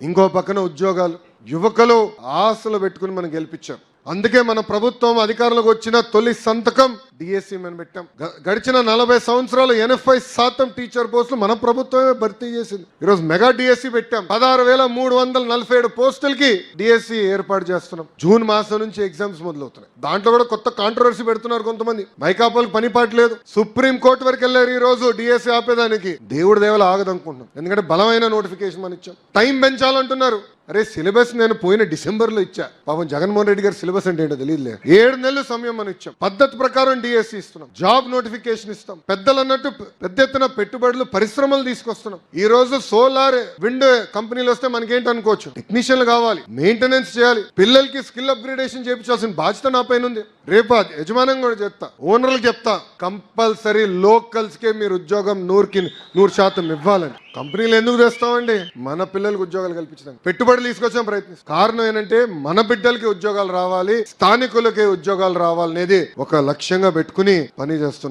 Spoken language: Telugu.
ఇంకో పక్కన ఉద్యోగాలు, యువకులు ఆశలు పెట్టుకుని మనం గెలిపించాం. అందుకే మన ప్రభుత్వం అధికారంలోకి వచ్చిన తొలి సంతకం డిఎస్సి మనం పెట్టాం. గడిచిన 40 సంవత్సరాలు 80% టీచర్ పోస్టులు మన ప్రభుత్వమే భర్తీ చేసింది. ఈరోజు మెగా డిఎస్సి పెట్టాం. 16,347 పోస్టులకి డిఎస్సి ఏర్పాటు చేస్తున్నాం. జూన్ మాసం నుంచి ఎగ్జామ్స్ మొదలవుతున్నాయి. దాంట్లో కూడా కొత్త కాంట్రవర్సీ పెడుతున్నారు కొంతమంది. మైకాపాలకు పని పాటు లేదు, సుప్రీం కోర్టు వరకు వెళ్ళారు. ఈ రోజు డిఎస్సి ఆపేదానికి దేవుడి దేవలు ఆగదనుకుంటున్నాం. ఎందుకంటే బలమైన నోటిఫికేషన్ మనం ఇచ్చాం. టైం పెంచాలంటున్నారు. అరే సిలబస్ నేను పోయిన డిసెంబర్లో ఇచ్చా. పాపం జగన్మోహన్ రెడ్డి గారు సిలబస్ అంటే ఏంటో తెలియదులే. 7 నెలలు సమయం మనం ఇచ్చాం. పద్ధతి ప్రకారం డిఎస్సి ఇస్తున్నాం. జాబ్ నోటిఫికేషన్ ఇస్తాం. పెద్దలు అన్నట్టు పెద్ద ఎత్తున పెట్టుబడులు, పరిశ్రమలు తీసుకొస్తున్నాం. ఈ రోజు సోలార్, విండ్ కంపెనీలు వస్తే మనకేంటి అనుకోవచ్చు, టెక్నీషియన్లు కావాలి, మెయింటెనెన్స్ చేయాలి, పిల్లలకి స్కిల్ అప్గ్రేడేషన్ చేయించాల్సిన బాధ్యత నా పైన ఉంది. రేపు యజమానం కూడా చెప్తా, ఓనర్లకు చెప్తా, కంపల్సరీ లోకల్స్ కే మీరు ఉద్యోగం 100% ఇవ్వాలని. కంపెనీలు ఎందుకు తెస్తామండి? మన పిల్లలకు ఉద్యోగాలు కల్పించడానికి, పెట్టుబడులు తీసుకొచ్చాం ప్రయత్నిస్తాం. కారణం ఏంటంటే మన బిడ్డలకి ఉద్యోగాలు రావాలి, స్థానికులకి ఉద్యోగాలు రావాలనేది ఒక లక్ష్యంగా పెట్టుకుని పని చేస్తున్నాం.